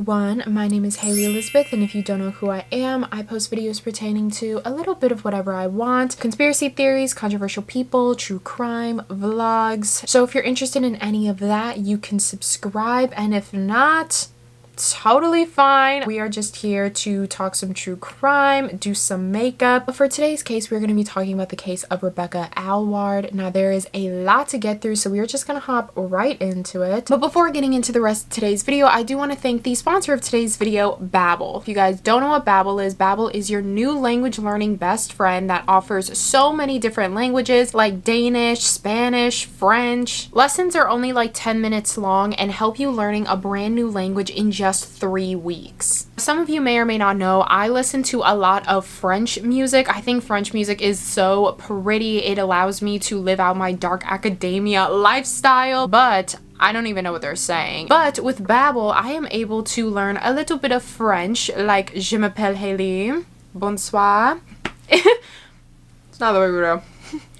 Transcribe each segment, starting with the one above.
everyone, my name is Hailey Elizabeth, and if you don't know who I am, I post videos pertaining to a little bit of whatever I want: conspiracy theories, controversial people, true crime, vlogs. So if you're interested in any of that, you can subscribe, and if not, totally fine. We are just here to talk some true crime, do some makeup. But for today's case, we're going to be talking about the case of Rebecca Aylward. Now, there is a lot to get through, so we're just going to hop right into it. But before getting into the rest of today's video, I do want to thank the sponsor of today's video, BABBEL. If you guys don't know what BABBEL is your new language learning best friend that offers so many different languages like Danish, Spanish, French. Lessons are only like 10 minutes long and help you learning a brand new language in just 3 weeks. Some of you may or may not know, I listen to a lot of French music. I think French music is so pretty. It allows me to live out my dark academia lifestyle, but I don't even know what they're saying. But with BABBEL, I am able to learn a little bit of French, like Je m'appelle Hailey, bonsoir. It's not the way we do.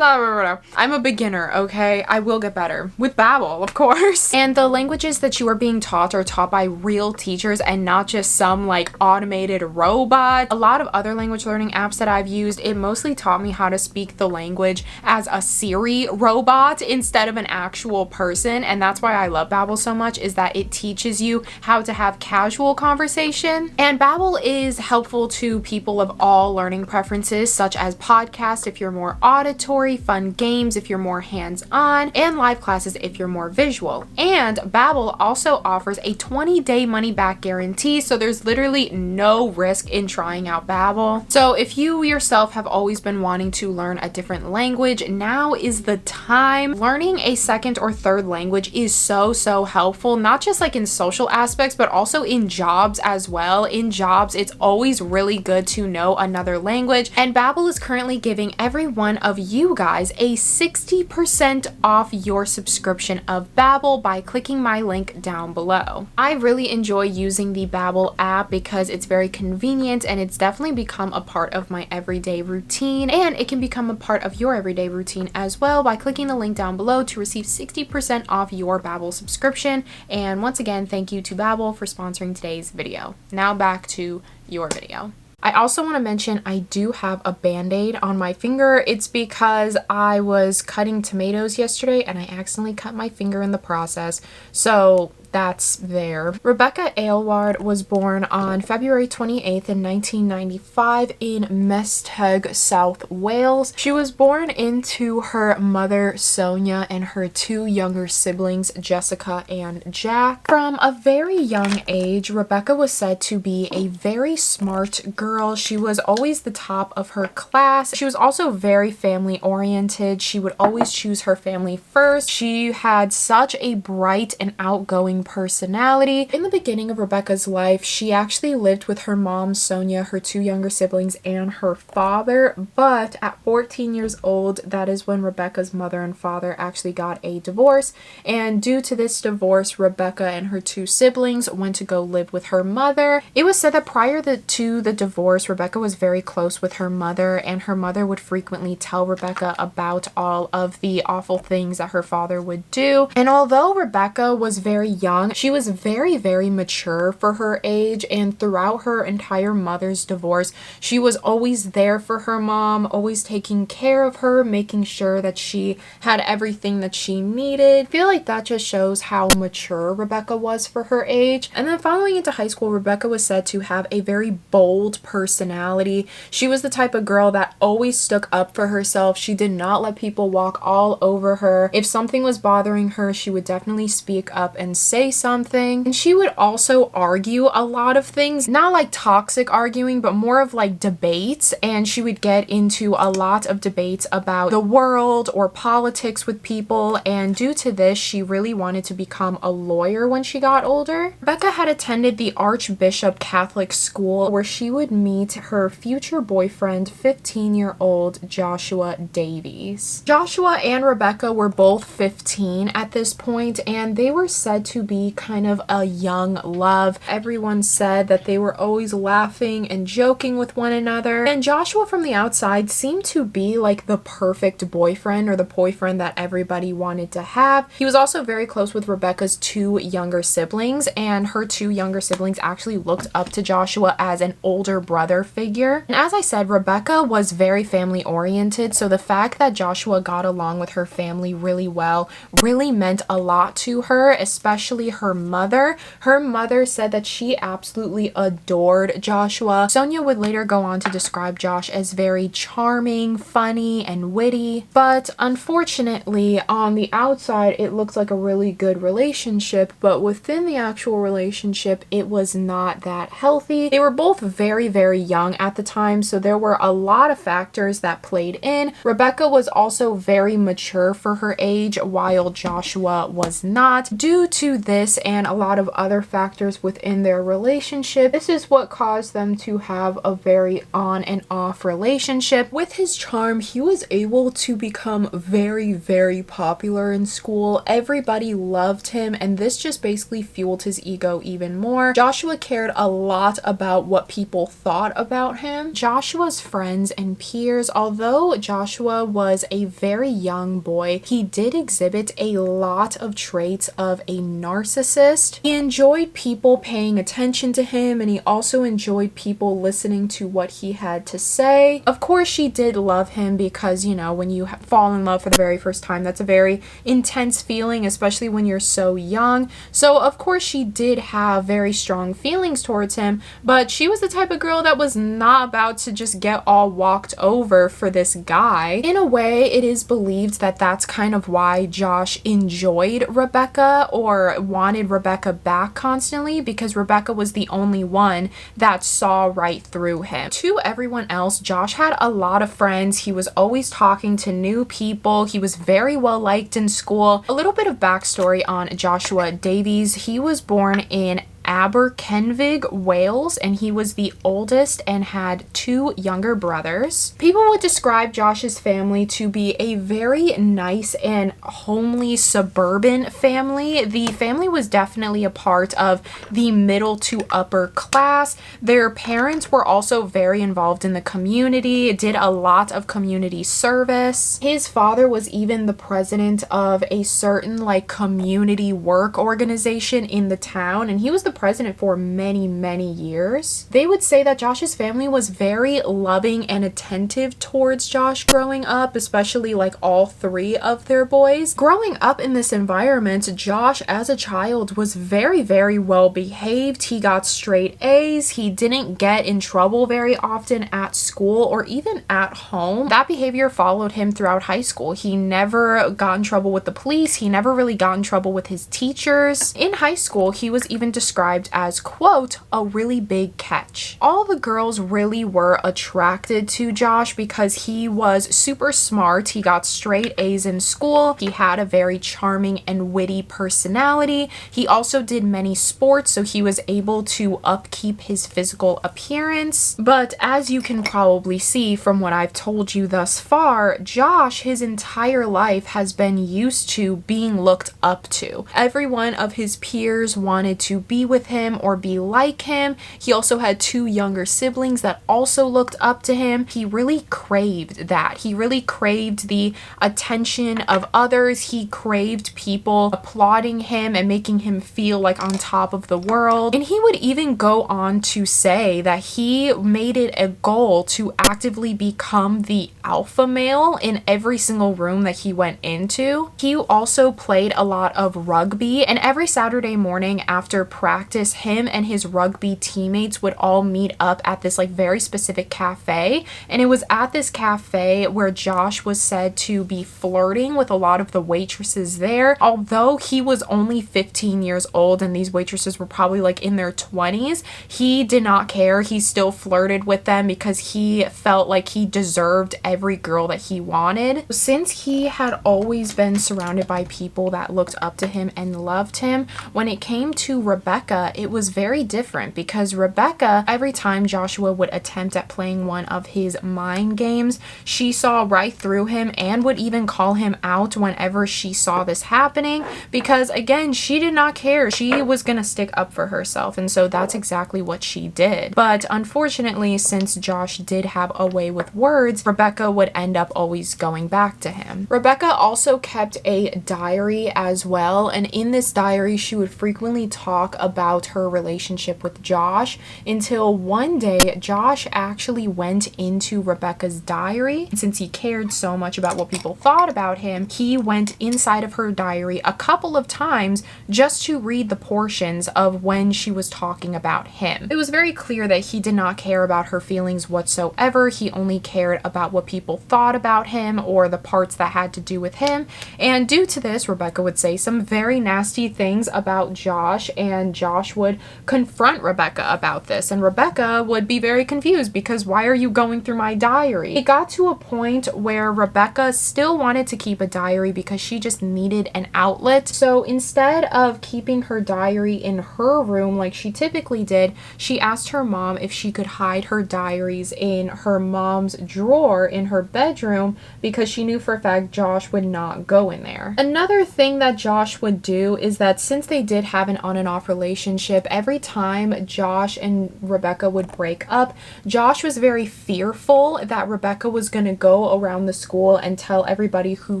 I'm a beginner, okay? I will get better. With BABBEL, of course. And the languages that you are being taught are taught by real teachers and not just some like automated robot. A lot of other language learning apps that I've used, it mostly taught me how to speak the language as a Siri robot instead of an actual person. And that's why I love BABBEL so much, is that it teaches you how to have casual conversation. And BABBEL is helpful to people of all learning preferences, such as podcasts if you're more auditory, fun games if you're more hands-on, and live classes if you're more visual. And BABBEL also offers a 20-day money-back guarantee, so there's literally no risk in trying out BABBEL. So if you yourself have always been wanting to learn a different language, now is the time. Learning a second or third language is so helpful, not just like in social aspects, but also in jobs as well. In jobs, it's always really good to know another language, and BABBEL is currently giving every one of you guys a 60% off your subscription of BABBEL by clicking my link down below. I really enjoy using the BABBEL app because it's very convenient, and it's definitely become a part of my everyday routine, and it can become a part of your everyday routine as well by clicking the link down below to receive 60% off your BABBEL subscription. And once again, thank you to BABBEL for sponsoring today's video. Now back to your video. I also want to mention I do have a band-aid on my finger. It's because I was cutting tomatoes yesterday and I accidentally cut my finger in the process. So that's there. Rebecca Aylward was born on February 28th in 1995 in Maestarteg, South Wales. She was born into her mother Sonia and her 2 younger siblings, Jessica and Jack. From a very young age, Rebecca was said to be a very smart girl. She was always the top of her class. She was also very family oriented. She would always choose her family first. She had such a bright and outgoing personality. In the beginning of Rebecca's life, she actually lived with her mom, Sonia, her 2 younger siblings, and her father. But at 14 years old, that is when Rebecca's mother and father actually got a divorce. And due to this divorce, Rebecca and her 2 siblings went to go live with her mother. It was said that prior to the divorce, Rebecca was very close with her mother, and her mother would frequently tell Rebecca about all of the awful things that her father would do. And although Rebecca was very young, she was very mature for her age, and throughout her entire mother's divorce, she was always there for her mom, always taking care of her, making sure that she had everything that she needed. I feel like that just shows how mature Rebecca was for her age. And then following into high school, Rebecca was said to have a very bold personality. She was the type of girl that always stuck up for herself. She did not let people walk all over her. If something was bothering her, she would definitely speak up and say something. And she would also argue a lot of things, not like toxic arguing, but more of like debates. And she would get into a lot of debates about the world or politics with people. And due to this, she really wanted to become a lawyer when she got older. Rebecca had attended the Archbishop Catholic School, where she would meet her future boyfriend, 15-year-old Joshua Davies. Joshua and Rebecca were both 15 at this point, and they were said to to be kind of a young love. Everyone said that they were always laughing and joking with one another, and Joshua from the outside seemed to be like the perfect boyfriend, or the boyfriend that everybody wanted to have. He was also very close with Rebecca's 2 younger siblings, and her 2 younger siblings actually looked up to Joshua as an older brother figure. And as I said, Rebecca was very family oriented, so the fact that Joshua got along with her family really well really meant a lot to her, especially her mother. Her mother said that she absolutely adored Joshua. Sonia would later go on to describe Josh as very charming, funny, and witty, but unfortunately on the outside it looks like a really good relationship, but within the actual relationship it was not that healthy. They were both very, very young at the time, so there were a lot of factors that played in. Rebecca was also very mature for her age, while Joshua was not. Due to this and a lot of other factors within their relationship, this is what caused them to have a very on and off relationship. With his charm, he was able to become very, very popular in school. Everybody loved him, and this just basically fueled his ego even more. Joshua cared a lot about what people thought about him. Joshua's friends and peers, although Joshua was a very young boy, he did exhibit a lot of traits of a narcissist. He enjoyed people paying attention to him, and he also enjoyed people listening to what he had to say. Of course, she did love him because, you know, when you fall in love for the very first time, that's a very intense feeling, especially when you're so young. So of course she did have very strong feelings towards him, but she was the type of girl that was not about to just get all walked over for this guy. In a way, it is believed that that's kind of why Josh enjoyed Rebecca or wanted Rebecca back constantly, because Rebecca was the only one that saw right through him. To everyone else, Josh had a lot of friends. He was always talking to new people. He was very well liked in school. A little bit of backstory on Joshua Davies. He was born in Aberkenvig, Wales, and he was the oldest and had 2 younger brothers. People would describe Josh's family to be a very nice and homely suburban family. The family was definitely a part of the middle to upper class. Their parents were also very involved in the community, did a lot of community service. His father was even the president of a certain like community work organization in the town, and he was the president for many, many years. They would say that Josh's family was very loving and attentive towards Josh growing up, especially like all 3 of their boys. Growing up in this environment, Josh as a child was very, very well behaved. He got straight A's. He didn't get in trouble very often at school or even at home. That behavior followed him throughout high school. He never got in trouble with the police. He never really got in trouble with his teachers. In high school, he was even described as, quote, a really big catch. All the girls really were attracted to Josh because he was super smart. He got straight A's in school. He had a very charming and witty personality. He also did many sports, so he was able to upkeep his physical appearance. But as you can probably see from what I've told you thus far, Josh, his entire life, has been used to being looked up to. Every one of his peers wanted to be with him or be like him. He also had 2 younger siblings that also looked up to him. He really craved that. He really craved the attention of others. He craved people applauding him and making him feel like on top of the world. And he would even go on to say that he made it a goal to actively become the alpha male in every single room that he went into. He also played a lot of rugby, and every Saturday morning after practice, him and his rugby teammates would all meet up at this like very specific cafe, and it was at this cafe where Josh was said to be flirting with a lot of the waitresses there. Although he was only 15 years old and these waitresses were probably like in their 20s, he did not care. He still flirted with them because he felt felt like he deserved every girl that he wanted. Since he had always been surrounded by people that looked up to him and loved him, when it came to Rebecca, it was very different, because Rebecca, every time Joshua would attempt at playing one of his mind games, she saw right through him and would even call him out whenever she saw this happening, because again, she did not care. She was gonna stick up for herself, and so that's exactly what she did. But unfortunately, since Josh did have a way with words, Rebecca would end up always going back to him. Rebecca also kept a diary as well, and in this diary she would frequently talk about her relationship with Josh, until one day Josh actually went into Rebecca's diary. Since he cared so much about what people thought about him, he went inside of her diary a couple of times just to read the portions of when she was talking about him. It was very clear that he did not care about her feelings whatsoever. He only cared about what people thought about him or the parts that had to do with him. And due to this, Rebecca would say some very nasty things about Josh, and Josh would confront Rebecca about this, and Rebecca would be very confused because why are you going through my diary? It got to a point where Rebecca still wanted to keep a diary because she just needed an outlet. So instead of keeping her diary in her room like she typically did, she asked her mom if she could hide her diaries in her mom's drawer in her bedroom, because she knew for a fact Josh would not go in there. Another thing that Josh would do is that since they did have an on and off relationship, every time Josh and Rebecca would break up, Josh was very fearful that Rebecca was going to go around the school and tell everybody who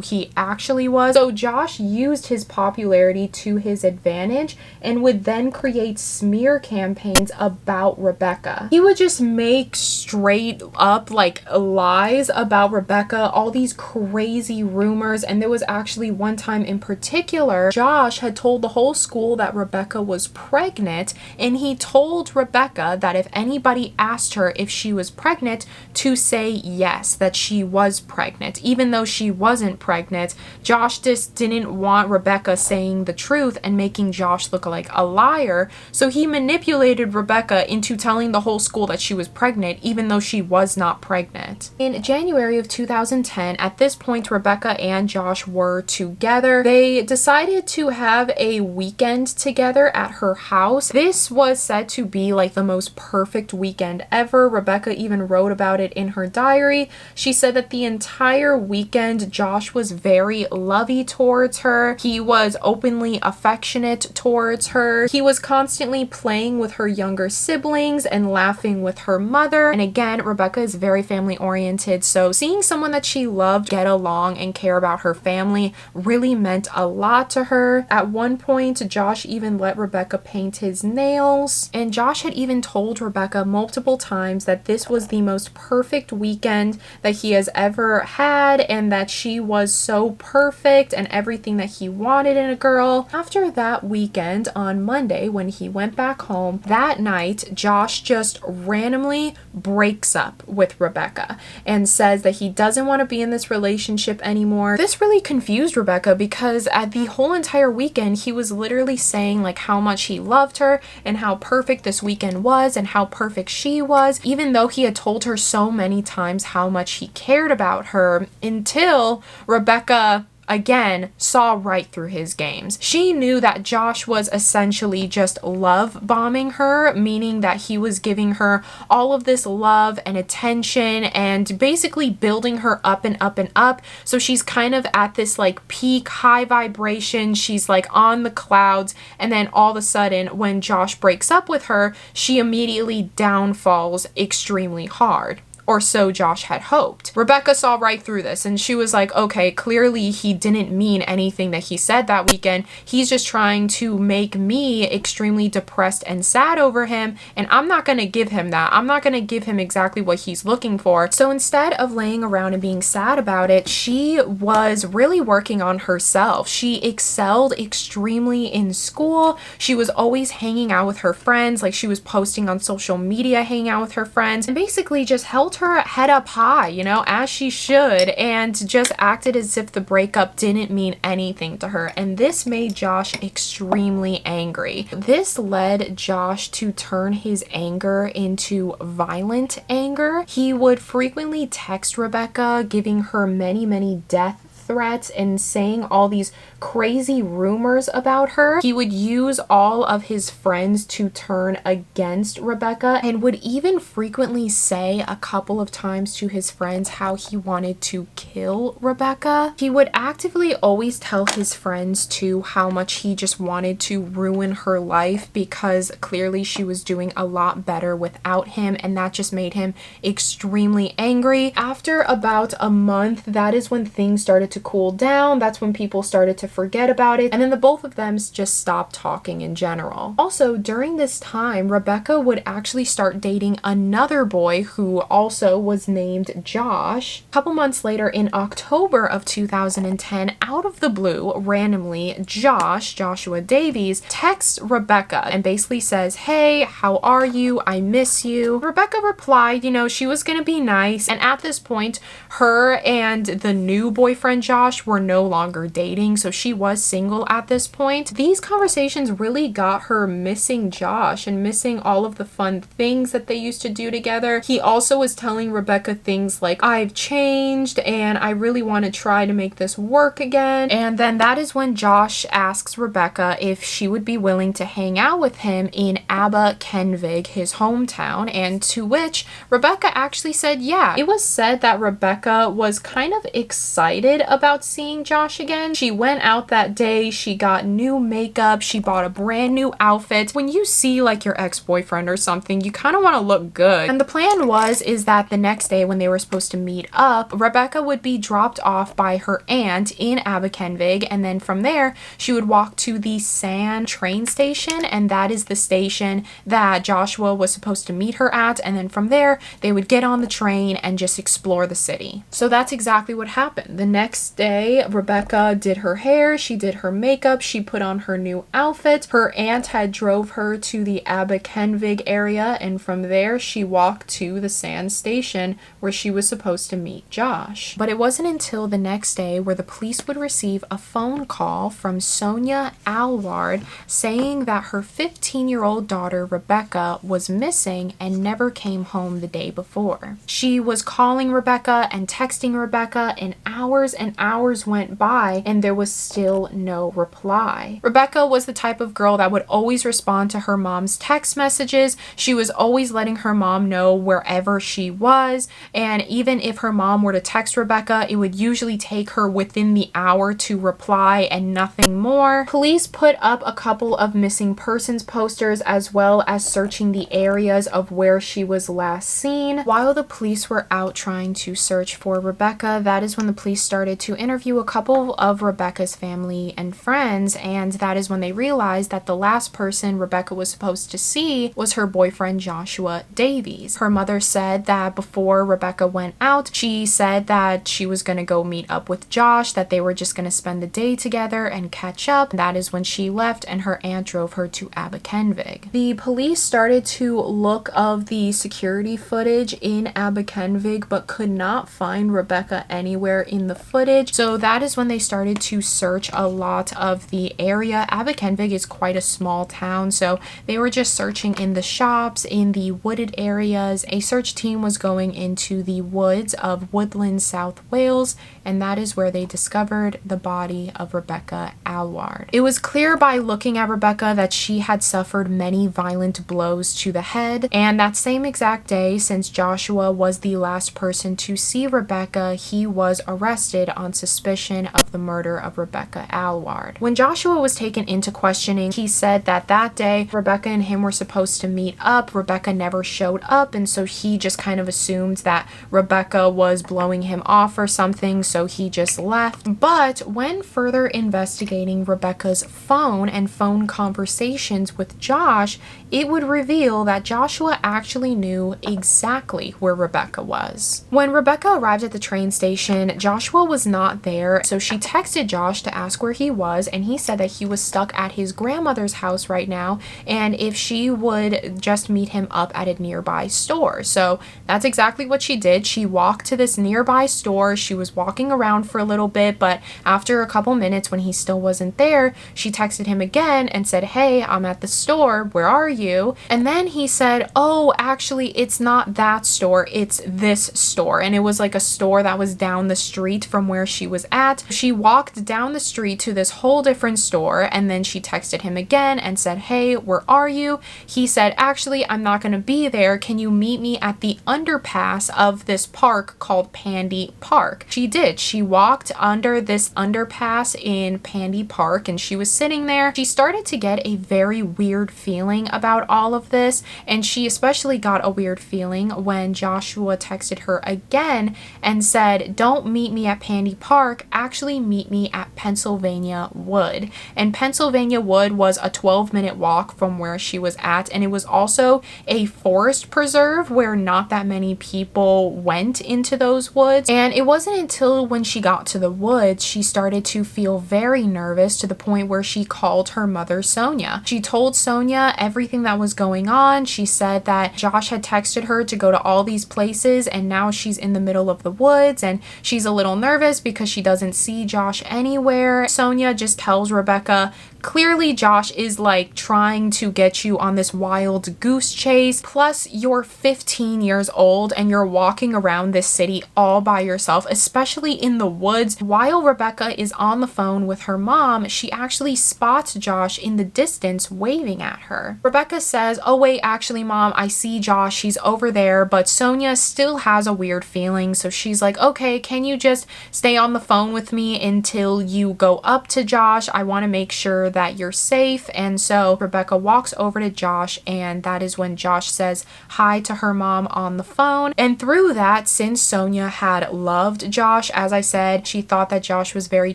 he actually was. So Josh used his popularity to his advantage and would then create smear campaigns about Rebecca. He would just make straight up like lies about Rebecca, all these crazy rumors, and there was actually one time in particular, Josh had told the whole school that Rebecca was pregnant, and he told Rebecca that if anybody asked her if she was pregnant, to say yes, that she was pregnant. Even though she wasn't pregnant, Josh just didn't want Rebecca saying the truth and making Josh look like a liar, so he manipulated Rebecca into telling the whole school that she was pregnant, even though she was not pregnant. In January of 2010, at this point, Rebecca and Josh were together. They decided to have a weekend together at her house. This was said to be like the most perfect weekend ever. Rebecca even wrote about it in her diary. She said that the entire weekend Josh was very lovey towards her. He was openly affectionate towards her. He was constantly playing with her younger siblings and laughing with her mother. And again, Rebecca is very family oriented, so seeing someone that she loved get along and care about her family really meant a lot to her. At one point, Josh even let Rebecca paint his nails, and Josh had even told Rebecca multiple times that this was the most perfect weekend that he has ever had, and that she was so perfect and everything that he wanted in a girl. After that weekend, on Monday when he went back home, that night Josh just randomly breaks up with Rebecca and says that he doesn't want to be in this relationship anymore. This really confused Rebecca, because at the whole entire weekend he was literally saying like how much he loved her and how perfect this weekend was and how perfect she was, even though he had told her so many times how much he cared about her, until Rebecca again saw right through his games. She knew that Josh was essentially just love bombing her, meaning that he was giving her all of this love and attention and basically building her up and up and up. So she's kind of at this like peak high vibration. She's like on the clouds, and then all of a sudden when Josh breaks up with her, she immediately downfalls extremely hard. Or so Josh had hoped. Rebecca saw right through this, and she was like, okay, clearly he didn't mean anything that he said that weekend. He's just trying to make me extremely depressed and sad over him, and I'm not going to give him that. I'm not going to give him exactly what he's looking for. So instead of laying around and being sad about it, she was really working on herself. She excelled extremely in school. She was always hanging out with her friends, like she was posting on social media, hanging out with her friends, and basically just held her head up high, you know, as she should, and just acted as if the breakup didn't mean anything to her. And this made Josh extremely angry. This led Josh to turn his anger into violent anger. He would frequently text Rebecca, giving her many death threats and saying all these crazy rumors about her. He would use all of his friends to turn against Rebecca and would even frequently say a couple of times to his friends how he wanted to kill Rebecca. He would actively always tell his friends too how much he just wanted to ruin her life because clearly she was doing a lot better without him, and that just made him extremely angry. After about a month, that is when things started to cool down. That's when people started to forget about it, and then the both of them just stopped talking in general. Also, during this time, Rebecca would actually start dating another boy who also was named Josh. A couple months later, in October of 2010, out of the blue, randomly, Joshua Davies, texts Rebecca and basically says, "Hey, how are you? I miss you." Rebecca replied, you know, she was gonna be nice, and at this point, her and the new boyfriend Josh were no longer dating, so she was single at this point. These conversations really got her missing Josh and missing all of the fun things that they used to do together. He also was telling Rebecca things like, "I've changed and I really want to try to make this work again." And then that is when Josh asks Rebecca if she would be willing to hang out with him in Aberkenvig, his hometown, and to which Rebecca actually said yeah. It was said that Rebecca was kind of excited about seeing Josh again. She went out that day, she got new makeup, she bought a brand new outfit. When you see like your ex-boyfriend or something, you kind of want to look good. And the plan is that the next day when they were supposed to meet up, Rebecca would be dropped off by her aunt in Aberkenvig, and then from there she would walk to the Sand train station, and that is the station that Joshua was supposed to meet her at, and then from there they would get on the train and just explore the city. So that's exactly what happened. The next day, Rebecca did her hair, she did her makeup, she put on her new outfit. Her aunt had drove her to the Aberkenvig area, and from there she walked to the Sand station where she was supposed to meet Josh. But it wasn't until the next day where the police would receive a phone call from Sonia Aylward saying that her 15-year-old daughter Rebecca was missing and never came home the day before. She was calling Rebecca and texting Rebecca, and hours went by and there was still no reply. Rebecca was the type of girl that would always respond to her mom's text messages. She was always letting her mom know wherever she was, and even if her mom were to text Rebecca, it would usually take her within the hour to reply and nothing more. Police put up a couple of missing persons posters as well as searching the areas of where she was last seen. While the police were out trying to search for Rebecca, that is when the police started to interview a couple of Rebecca's family and friends, and that is when they realized that the last person Rebecca was supposed to see was her boyfriend Joshua Davies. Her mother said that before Rebecca went out, she said that she was going to go meet up with Josh, that they were just going to spend the day together and catch up. That is when she left and her aunt drove her to Aberkenvig. The police started to look of the security footage in Aberkenvig but could not find Rebecca anywhere in the footage, so that is when they started to search a lot of the area. Aberkenvig is quite a small town, so they were just searching in the shops, in the wooded areas. A search team was going into the woods of Woodland, South Wales, and that is where they discovered the body of Rebecca Aylward. It was clear by looking at Rebecca that she had suffered many violent blows to the head, and that same exact day, since Joshua was the last person to see Rebecca, he was arrested on suspicion of the murder of Rebecca Aylward. When Joshua was taken into questioning, he said that that day Rebecca and him were supposed to meet up. Rebecca never showed up, and so he just kind of assumed that Rebecca was blowing him off or something, so he just left. But when further investigating Rebecca's phone and phone conversations with Josh, it would reveal that Joshua actually knew exactly where Rebecca was. When Rebecca arrived at the train station, Joshua was was not there. So she texted Josh to ask where he was, and he said that he was stuck at his grandmother's house right now, and if she would just meet him up at a nearby store. So that's exactly what she did. She walked to this nearby store. She was walking around for a little bit, but after a couple minutes, when he still wasn't there, she texted him again and said, "Hey, I'm at the store. Where are you?" And then he said, "Oh, actually, it's not that store. It's this store." And it was like a store that was down the street from where she was at. She walked down the street to this whole different store, and then she texted him again and said, "Hey, where are you?" He said, "Actually, I'm not going to be there. Can you meet me at the underpass of this park called Pandy Park?" She did. She walked under this underpass in Pandy Park, and she was sitting there. She started to get a very weird feeling about all of this, and she especially got a weird feeling when Joshua texted her again and said, "Don't meet me at Pandy Park, actually meet me at Pennsylvania Wood." And Pennsylvania Wood was a 12-minute walk from where she was at, and it was also a forest preserve where not that many people went into those woods. And it wasn't until when she got to the woods she started to feel very nervous, to the point where she called her mother Sonia. She told Sonia everything that was going on. She said that Josh had texted her to go to all these places, and now she's in the middle of the woods and she's a little nervous because she doesn't see Josh anywhere. Sonia just tells Rebecca, clearly Josh is like trying to get you on this wild goose chase, plus you're 15 years old and you're walking around this city all by yourself, especially in the woods. While Rebecca is on the phone with her mom, she actually spots Josh in the distance waving at her. Rebecca says, "Oh wait, actually mom, I see Josh, he's over there," but Sonia still has a weird feeling, so she's like, "Okay, can you just stay on the phone with me until you go up to Josh? I want to make sure that you're safe." And so Rebecca walks over to Josh, and that is when Josh says hi to her mom on the phone. And through that, since Sonia had loved Josh, as I said, she thought that Josh was very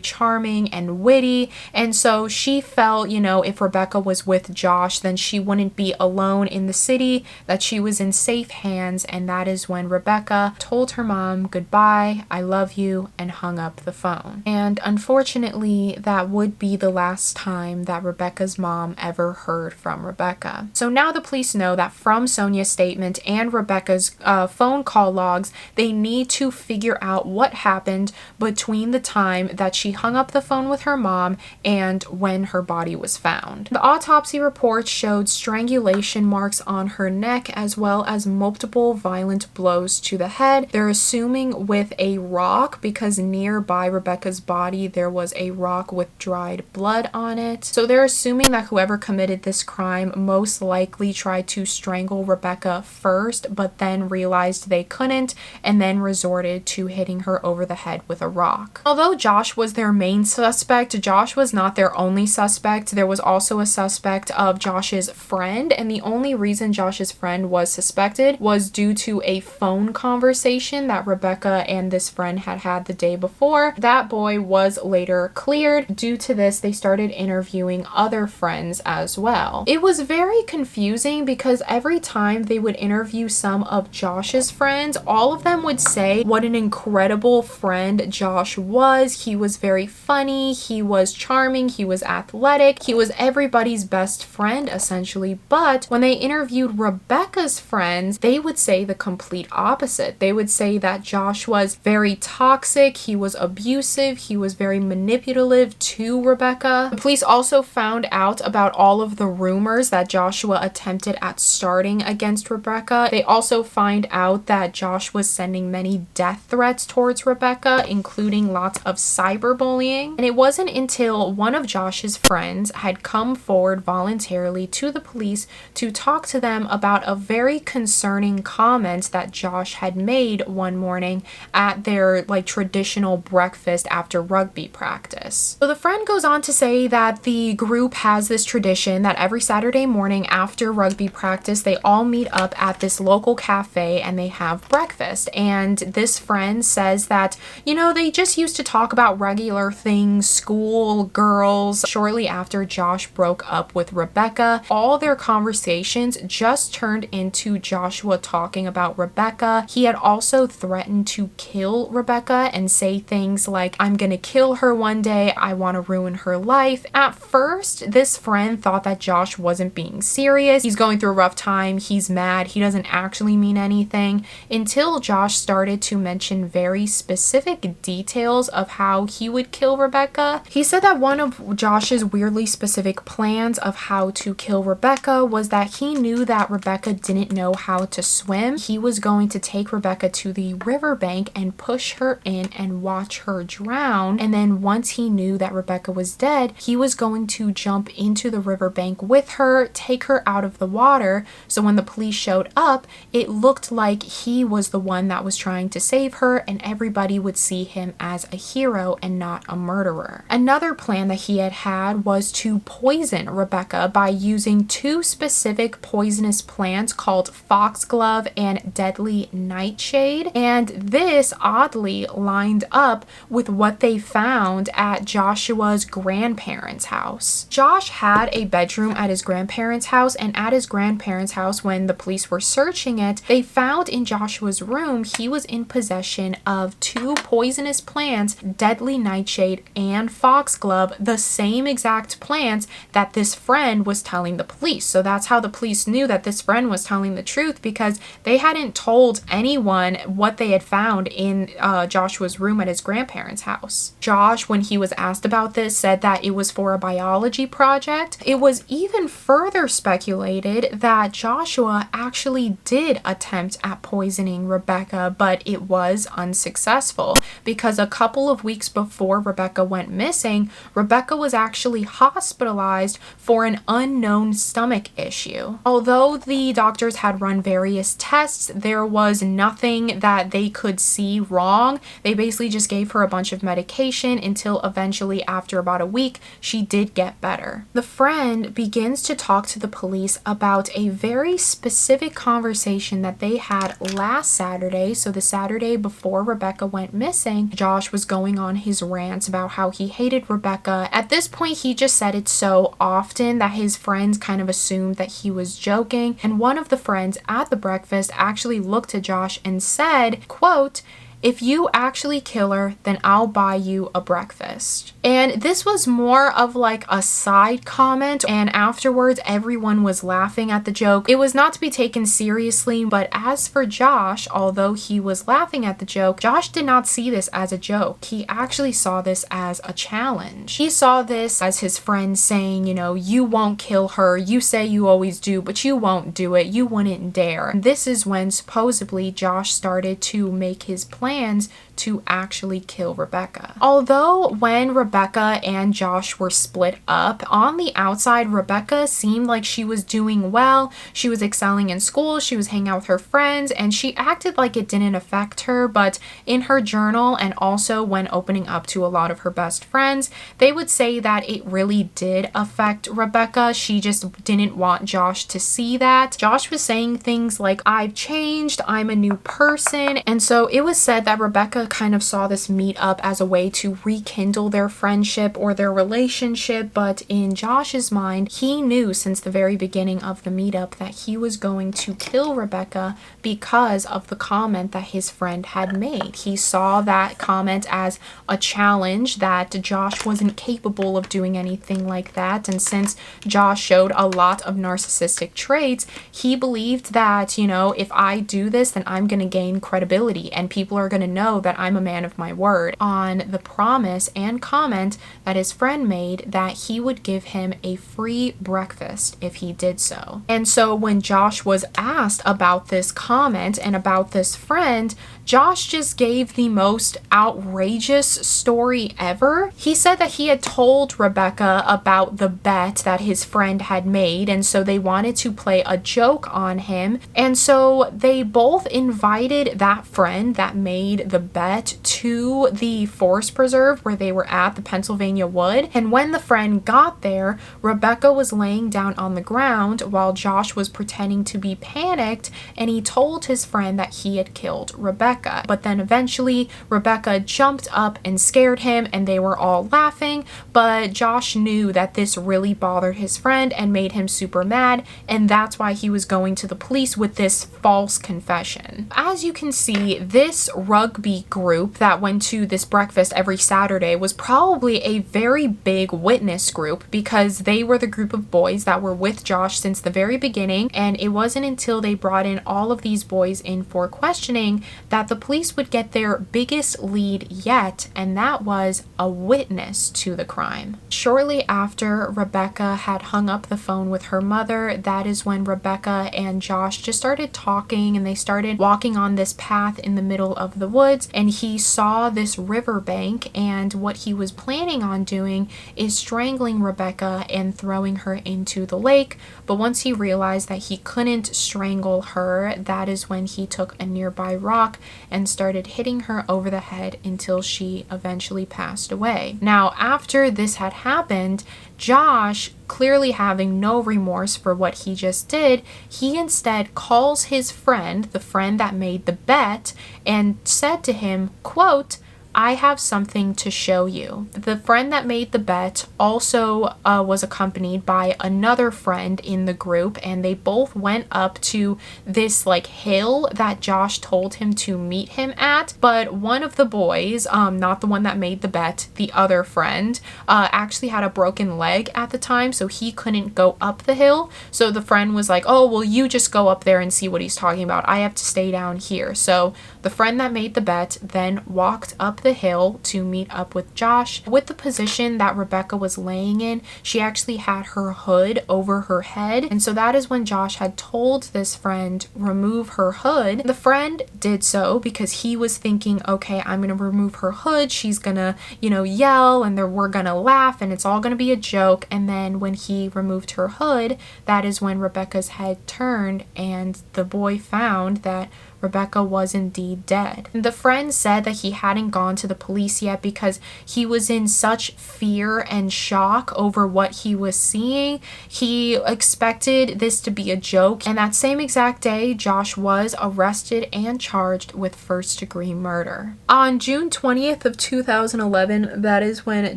charming and witty, and so she felt, you know, if Rebecca was with Josh, then she wouldn't be alone in the city, that she was in safe hands. And that is when Rebecca told her mom goodbye, "I love you," and hung up the phone. And unfortunately, that would be the last time that Rebecca's mom ever heard from Rebecca. So now the police know that from Sonia's statement and Rebecca's phone call logs, they need to figure out what happened between the time that she hung up the phone with her mom and when her body was found. The autopsy report showed strangulation marks on her neck, as well as multiple violent blows to the head. They're assuming with a rock, because nearby Rebecca's body there was a rock with dried blood on it. So they're assuming that whoever committed this crime most likely tried to strangle Rebecca first, but then realized they couldn't, and then resorted to hitting her over the head with a rock. Although Josh was their main suspect, Josh was not their only suspect. There was also a suspect of Josh's friend, and the only reason Josh's friend was suspected was due to a phone conversation that Rebecca and this friend had had the day before. That boy was later cleared. Due to this, they started interviewing other friends as well. It was very confusing because every time they would interview some of Josh's friends, all of them would say what an incredible friend Josh was. He was very funny, he was charming, he was athletic, he was everybody's best friend essentially. But when they interviewed Rebecca's friends, they would say the complete opposite. They would say that Josh was very toxic, he was abusive, he was very manipulative to Rebecca. The police also found out about all of the rumors that Joshua attempted at starting against Rebecca. They also find out that Josh was sending many death threats towards Rebecca, including lots of cyberbullying. And it wasn't until one of Josh's friends had come forward voluntarily to the police to talk to them about a very concerning comment that Josh had made one morning at their traditional breakfast after rugby practice. So the friend goes on to say that that the group has this tradition that every Saturday morning after rugby practice, they all meet up at this local cafe and they have breakfast. And this friend says that, you know, they just used to talk about regular things, school, girls. Shortly after Josh broke up with Rebecca, all their conversations just turned into Joshua talking about Rebecca. He had also threatened to kill Rebecca and say things like, I'm gonna kill her one day, I want to ruin her life. At first, this friend thought that Josh wasn't being serious. He's going through a rough time, he's mad, he doesn't actually mean anything, until Josh started to mention very specific details of how he would kill Rebecca. He said that one of Josh's weirdly specific plans of how to kill Rebecca was that he knew that Rebecca didn't know how to swim. He was going to take Rebecca to the riverbank and push her in and watch her drown, and then once he knew that Rebecca was dead, he was going to jump into the riverbank with her, take her out of the water, so when the police showed up, it looked like he was the one that was trying to save her and everybody would see him as a hero and not a murderer. Another plan that he had was to poison Rebecca by using two specific poisonous plants called foxglove and deadly nightshade, and this oddly lined up with what they found at Joshua's grandparents' house. Josh had a bedroom at his grandparents' house, and at his grandparents' house, when the police were searching it, they found in Joshua's room he was in possession of two poisonous plants, deadly nightshade and foxglove, the same exact plants that this friend was telling the police. So that's how the police knew that this friend was telling the truth, because they hadn't told anyone what they had found in Joshua's room at his grandparents' house. Josh, when he was asked about this, said that it was for a biology project. It was even further speculated that Joshua actually did attempt at poisoning Rebecca, but it was unsuccessful, because a couple of weeks before Rebecca went missing, Rebecca was actually hospitalized for an unknown stomach issue. Although the doctors had run various tests, there was nothing that they could see wrong. They basically just gave her a bunch of medication until eventually, after about a week, she did get better. The friend begins to talk to the police about a very specific conversation that they had last Saturday. So the Saturday before Rebecca went missing, Josh was going on his rants about how he hated Rebecca. At this point, he just said it so often that his friends kind of assumed that he was joking, and one of the friends at the breakfast actually looked at Josh and said, quote, "If you actually kill her, then I'll buy you a breakfast." And this was more of like a side comment, and afterwards everyone was laughing at the joke. It was not to be taken seriously, but as for Josh, although he was laughing at the joke, Josh did not see this as a joke. He actually saw this as a challenge. He saw this as his friend saying, you know, you won't kill her, you say you always do, but you won't do it, you wouldn't dare. And this is when supposedly Josh started to make his plans to actually kill Rebecca. Although when Rebecca and Josh were split up, on the outside, Rebecca seemed like she was doing well. She was excelling in school, she was hanging out with her friends, and she acted like it didn't affect her, but in her journal and also when opening up to a lot of her best friends, they would say that it really did affect Rebecca. She just didn't want Josh to see that. Josh was saying things like, I've changed, I'm a new person, and so it was said that Rebecca kind of saw this meetup as a way to rekindle their friendship or their relationship, but in Josh's mind, he knew since the very beginning of the meetup that he was going to kill Rebecca because of the comment that his friend had made. He saw that comment as a challenge, that Josh wasn't capable of doing anything like that, and since Josh showed a lot of narcissistic traits, he believed that, you know, if I do this, then I'm going to gain credibility and people are going to know that I'm a man of my word, on the promise and comment that his friend made that he would give him a free breakfast if he did so. And so when Josh was asked about this comment and about this friend, Josh just gave the most outrageous story ever. He said that he had told Rebecca about the bet that his friend had made, and so they wanted to play a joke on him, and so they both invited that friend that made the bet cigarette to the forest preserve where they were at, the Pennsylvania wood. And when the friend got there, Rebecca was laying down on the ground while Josh was pretending to be panicked, and he told his friend that he had killed Rebecca. But then eventually Rebecca jumped up and scared him, and they were all laughing, but Josh knew that this really bothered his friend and made him super mad, and that's why he was going to the police with this false confession. As you can see, this rugby group that went to this breakfast every Saturday was probably a very big witness group, because they were the group of boys that were with Josh since the very beginning, and it wasn't until they brought in all of these boys in for questioning that the police would get their biggest lead yet, and that was a witness to the crime. Shortly after Rebecca had hung up the phone with her mother, that is when Rebecca and Josh just started talking, and they started walking on this path in the middle of the woods, and he saw this riverbank, and what he was planning on doing is strangling Rebecca and throwing her into the lake. But once he realized that he couldn't strangle her, that is when he took a nearby rock and started hitting her over the head until she eventually passed away. Now, after this had happened, Josh, clearly having no remorse for what he just did, he instead calls his friend, the friend that made the bet, and said to him, quote, "I have something to show you." The friend that made the bet also was accompanied by another friend in the group, and they both went up to this hill that Josh told him to meet him at. But one of the boys, not the one that made the bet, the other friend, actually had a broken leg at the time, so he couldn't go up the hill. So the friend was like, "Oh, well, you just go up there and see what he's talking about. I have to stay down here." So the friend that made the bet then walked up the hill to meet up with Josh. With the position that Rebecca was laying in, she actually had her hood over her head, and so that is when Josh had told this friend, remove her hood. The friend did so because he was thinking, okay, I'm gonna remove her hood, she's gonna, yell, and we're gonna laugh, and it's all gonna be a joke. And then when he removed her hood, that is when Rebecca's head turned, and the boy found that Rebecca was indeed dead. The friend said that he hadn't gone to the police yet because he was in such fear and shock over what he was seeing. He expected this to be a joke, and that same exact day, Josh was arrested and charged with first-degree murder. On June 20th of 2011, that is when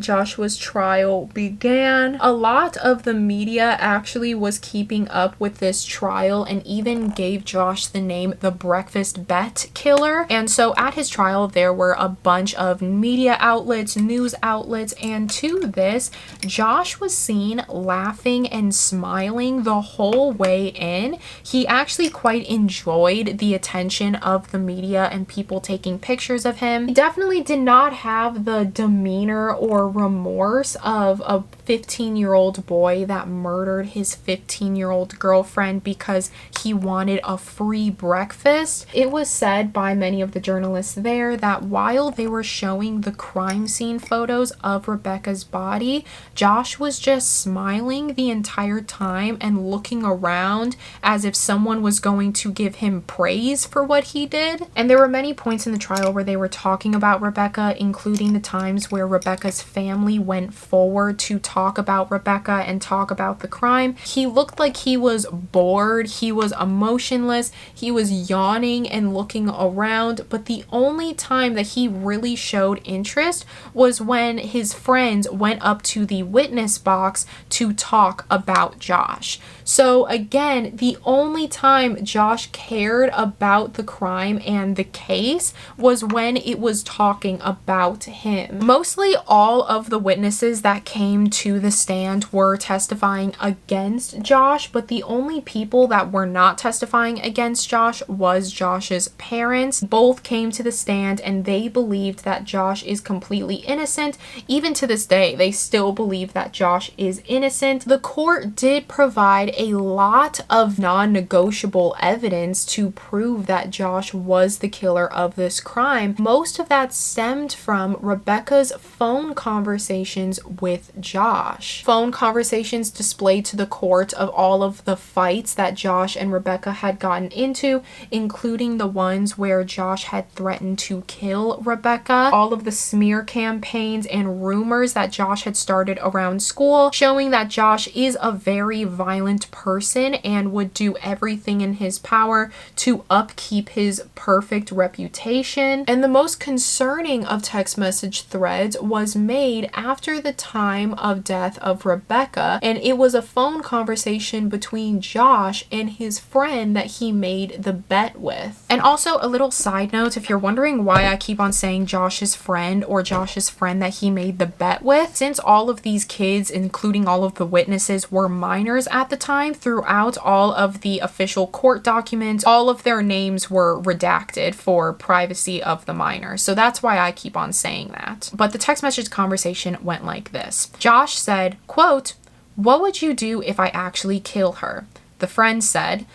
Joshua's trial began. A lot of the media actually was keeping up with this trial and even gave Josh the name the Breakfast Bet Killer. And so at his trial, there were a bunch of media outlets, news outlets, and to this, Josh was seen laughing and smiling the whole way in. He actually quite enjoyed the attention of the media and people taking pictures of him. He definitely did not have the demeanor or remorse of a 15-year-old boy that murdered his 15-year-old girlfriend because he wanted a free breakfast. It was said by many of the journalists there that while they were showing the crime scene photos of Rebecca's body, Josh was just smiling the entire time and looking around as if someone was going to give him praise for what he did. And there were many points in the trial where they were talking about Rebecca, including the times where Rebecca's family went forward to talk about Rebecca and talk about the crime. He looked like he was bored, he was emotionless, he was yawning and looking around, but the only time that he really showed interest was when his friends went up to the witness box to talk about Josh. So again, the only time Josh cared about the crime and the case was when it was talking about him. Mostly all of the witnesses that came to the stand were testifying against Josh, but the only people that were not testifying against Josh was Josh's parents. Both came to the stand and they believed that Josh is completely innocent. Even to this day, they still believe that Josh is innocent. The court did provide a lot of non-negotiable evidence to prove that Josh was the killer of this crime. Most of that stemmed from Rebecca's phone conversations with Josh. Phone conversations displayed to the court of all of the fights that Josh and Rebecca had gotten into, including the ones where Josh had threatened to kill Rebecca, all of the smear campaigns and rumors that Josh had started around school, showing that Josh is a very violent person and would do everything in his power to upkeep his perfect reputation. And the most concerning of text message threads was made after the time of death of Rebecca, and it was a phone conversation between Josh and his friend that he made the bet with. And also a little side note, if you're wondering why I keep on saying Josh's friend or Josh's friend that he made the bet with, since all of these kids, including all of the witnesses, were minors at the time, throughout all of the official court documents, all of their names were redacted for privacy of the minor. So that's why I keep on saying that. But the text message conversation went like this. Josh said, quote, "What would you do if I actually kill her?" The friend said,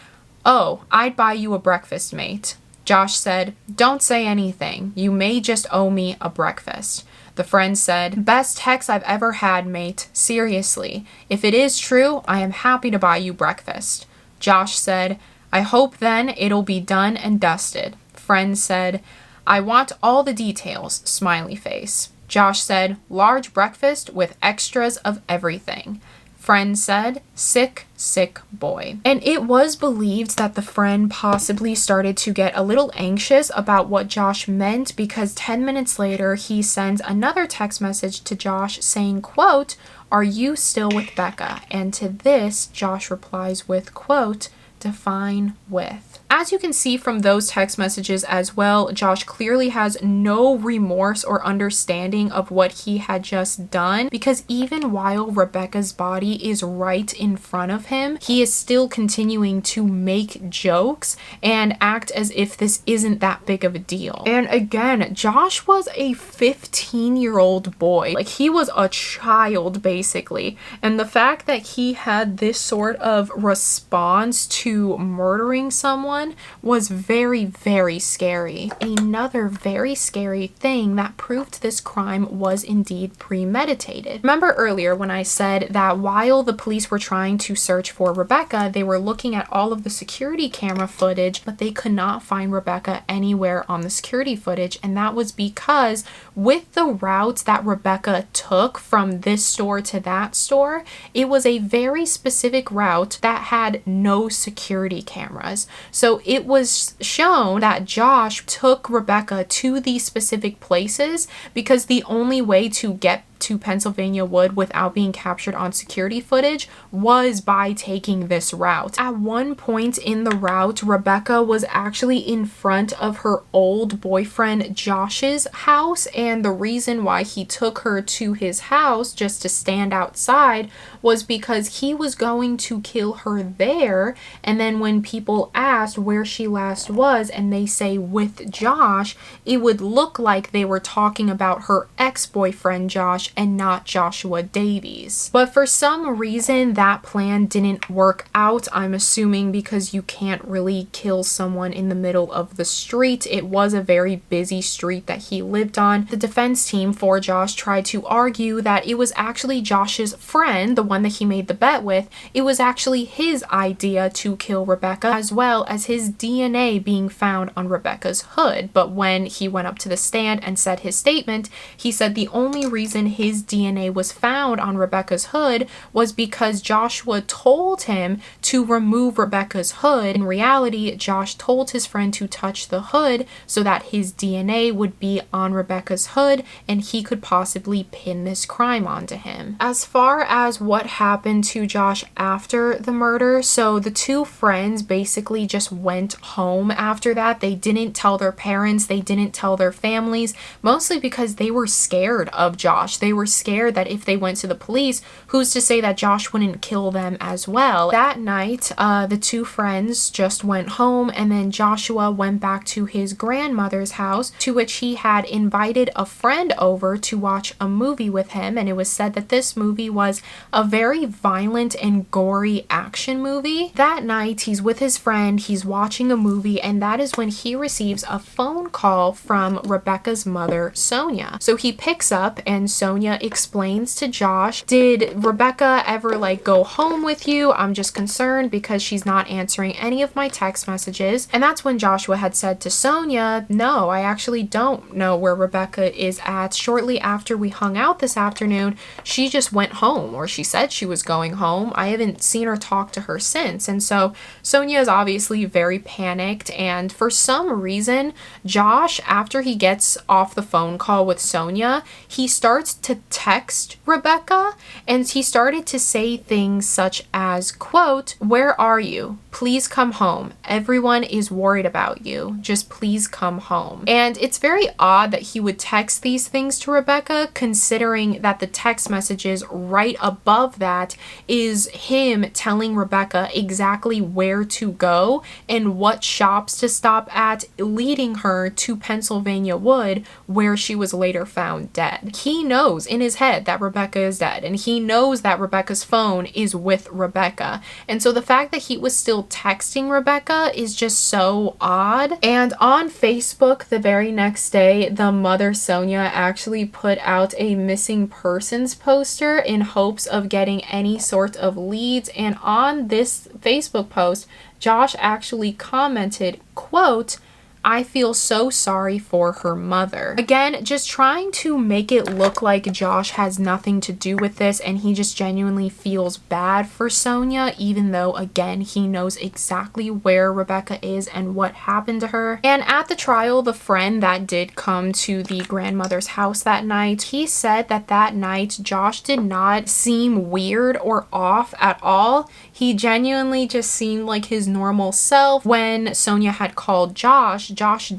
"Oh, I'd buy you a breakfast, mate." Josh said, "Don't say anything. You may just owe me a breakfast." The friend said, "Best text I've ever had, mate. Seriously. If it is true, I am happy to buy you breakfast." Josh said, "I hope then it'll be done and dusted." Friend said, "I want all the details, smiley face." Josh said, "Large breakfast with extras of everything." Friend said, "Sick, sick boy." And it was believed that the friend possibly started to get a little anxious about what Josh meant, because 10 minutes later he sends another text message to Josh saying, quote, "Are you still with Becca?" And to this, Josh replies with, quote, "Define with." As you can see from those text messages as well, Josh clearly has no remorse or understanding of what he had just done, because even while Rebecca's body is right in front of him, he is still continuing to make jokes and act as if this isn't that big of a deal. And again, Josh was a 15-year-old boy. Like, he was a child basically. And the fact that he had this sort of response to murdering someone was very, very scary. Another very scary thing that proved this crime was indeed premeditated. Remember earlier when I said that while the police were trying to search for Rebecca, they were looking at all of the security camera footage, but they could not find Rebecca anywhere on the security footage, and that was because with the routes that Rebecca took from this store to that store, it was a very specific route that had no security cameras. So it was shown that Josh took Rebecca to these specific places because the only way to get to Pennsylvania Wood without being captured on security footage was by taking this route. At one point in the route, Rebecca was actually in front of her old boyfriend Josh's house, and the reason why he took her to his house just to stand outside was because he was going to kill her there. And then when people asked where she last was and they say with Josh, it would look like they were talking about her ex-boyfriend Josh and not Joshua Davies. But for some reason that plan didn't work out. I'm assuming because you can't really kill someone in the middle of the street. It was a very busy street that he lived on. The defense team for Josh tried to argue that it was actually Josh's friend, the one that he made the bet with. It was actually his idea to kill Rebecca, as well as his DNA being found on Rebecca's hood. But when he went up to the stand and said his statement, he said the only reason his DNA was found on Rebecca's hood was because Joshua told him to remove Rebecca's hood. In reality, Josh told his friend to touch the hood so that his DNA would be on Rebecca's hood and he could possibly pin this crime onto him. As far as what happened to Josh after the murder, so the two friends basically just went home after that. They didn't tell their parents, they didn't tell their families, mostly because they were scared of Josh. they were scared that if they went to the police, who's to say that Josh wouldn't kill them as well. That night, the two friends just went home, and then Joshua went back to his grandmother's house, to which he had invited a friend over to watch a movie with him, and it was said that this movie was a very violent and gory action movie. That night, he's with his friend, he's watching a movie, and that is when he receives a phone call from Rebecca's mother, Sonia. So he picks up, and Sonia explains to Josh, did Rebecca ever like go home with you? I'm just concerned because she's not answering any of my text messages. And that's when Joshua had said to Sonia, no, I actually don't know where Rebecca is at. Shortly after we hung out this afternoon, she just went home, or she said she was going home. I haven't seen her talk to her since. And so Sonia is obviously very panicked, and for some reason, Josh, after he gets off the phone call with Sonia, he starts to text Rebecca, and he started to say things such as, quote, "Where are you? Please come home. Everyone is worried about you. Just please come home." And it's very odd that he would text these things to Rebecca, considering that the text messages right above that is him telling Rebecca exactly where to go and what shops to stop at, leading her to Pennsylvania Wood, where she was later found dead. He knows in his head that Rebecca is dead, and he knows that Rebecca's phone is with Rebecca. And so the fact that he was still texting Rebecca is just so odd. And on Facebook the very next day, the mother Sonia actually put out a missing persons poster in hopes of getting any sort of leads. And on this Facebook post, Josh actually commented, quote, "I feel so sorry for her mother." Again, just trying to make it look like Josh has nothing to do with this and he just genuinely feels bad for Sonia, even though, again, he knows exactly where Rebecca is and what happened to her. And at the trial, the friend that did come to the grandmother's house that night, he said that that night Josh did not seem weird or off at all. He genuinely just seemed like his normal self. When Sonia had called Josh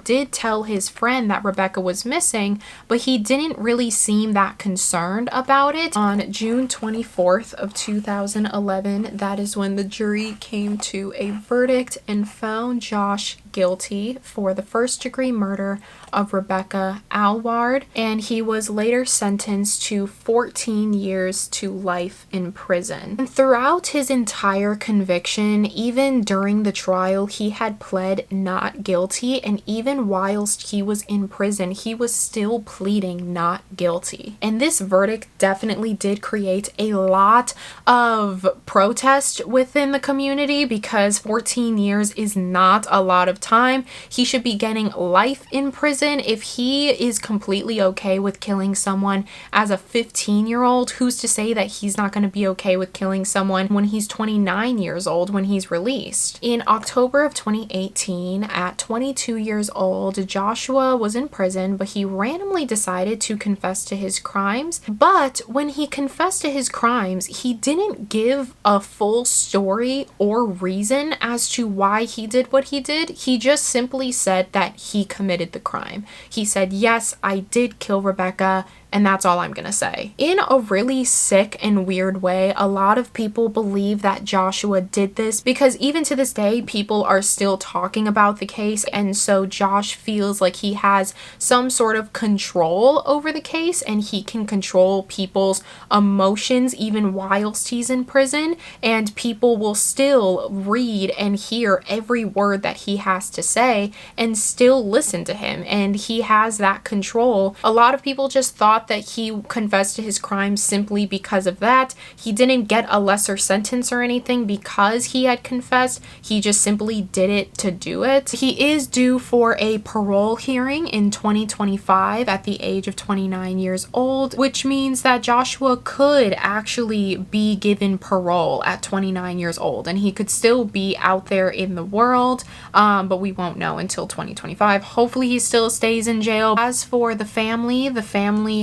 did tell his friend that Rebecca was missing, but he didn't really seem that concerned about it. On June 24th of 2011, that is when the jury came to a verdict and found Josh guilty for the first-degree murder of Rebecca Aylward, and he was later sentenced to 14 years to life in prison. And throughout his entire conviction, even during the trial, he had pled not guilty, and even whilst he was in prison, he was still pleading not guilty. And this verdict definitely did create a lot of protest within the community, because 14 years is not a lot of time. He should be getting life in prison. If he is completely okay with killing someone as a 15-year-old, who's to say that he's not going to be okay with killing someone when he's 29 years old when he's released? In October of 2018, at 22 years old, Joshua was in prison, but he randomly decided to confess to his crimes. But when he confessed to his crimes, he didn't give a full story or reason as to why he did what he did. He just simply said that he committed the crime. He said, "Yes, I did kill Rebecca, and that's all I'm gonna say." In a really sick and weird way, a lot of people believe that Joshua did this because even to this day, people are still talking about the case, and so Josh feels like he has some sort of control over the case, and he can control people's emotions even whilst he's in prison, and people will still read and hear every word that he has to say and still listen to him, and he has that control. A lot of people just thought that he confessed to his crimes simply because of that. He didn't get a lesser sentence or anything because he had confessed. He just simply did it to do it. He is due for a parole hearing in 2025 at the age of 29 years old, which means that Joshua could actually be given parole at 29 years old, and he could still be out there in the world, but we won't know until 2025. Hopefully he still stays in jail. As for the family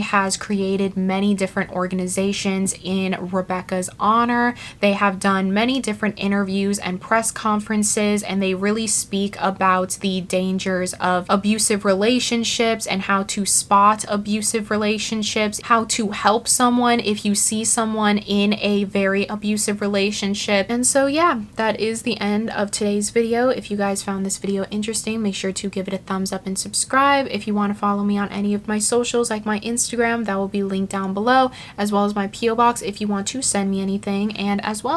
has created many different organizations in Rebecca's honor. They have done many different interviews and press conferences, and they really speak about the dangers of abusive relationships and how to spot abusive relationships, how to help someone if you see someone in a very abusive relationship. And so yeah, that is the end of today's video. If you guys found this video interesting, make sure to give it a thumbs up and subscribe. If you want to follow me on any of my socials, like my Instagram, that will be linked down below, as well as my PO box if you want to send me anything, and as well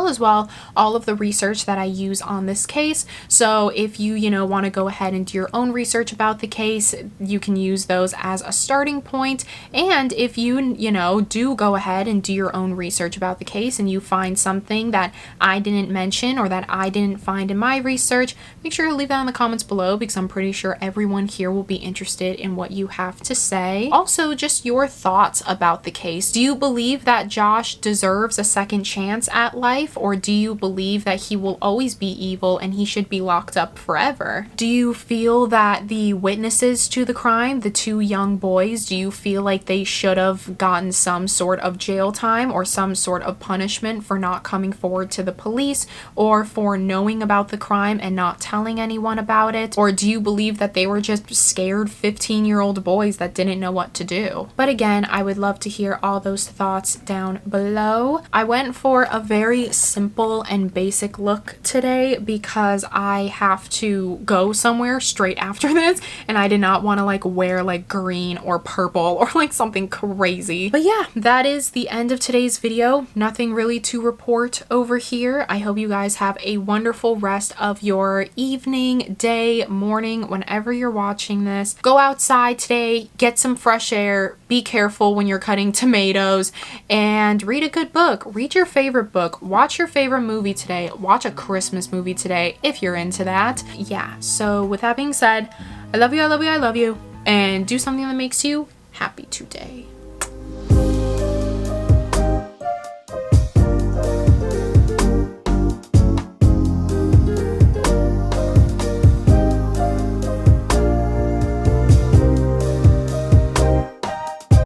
all of the research that I use on this case. So if you want to go ahead and do your own research about the case, you can use those as a starting point. And if you do go ahead and do your own research about the case and you find something that I didn't mention or that I didn't find in my research, make sure to leave that in the comments below, because I'm pretty sure everyone here will be interested in what you have to say. Also, just your thoughts about the case. Do you believe that Josh deserves a second chance at life, or do you believe that he will always be evil and he should be locked up forever? Do you feel that the witnesses to the crime, the two young boys, do you feel like they should have gotten some sort of jail time or some sort of punishment for not coming forward to the police, or for knowing about the crime and not telling anyone about it? Or do you believe that they were just scared 15-year-old boys that didn't know what to do? But again, I would love to hear all those thoughts down below. I went for a very simple and basic look today because I have to go somewhere straight after this, and I did not want to wear green or purple or something crazy. But yeah, that is the end of today's video. Nothing really to report over here. I hope you guys have a wonderful rest of your evening, day, morning, whenever you're watching this. Go outside today, get some fresh air, be careful when you're cutting tomatoes, and read a good book. Read your favorite book. Watch your favorite movie today. Watch a Christmas movie today if you're into that. Yeah, so with that being said, I love you, I love you, I love you, and do something that makes you happy today.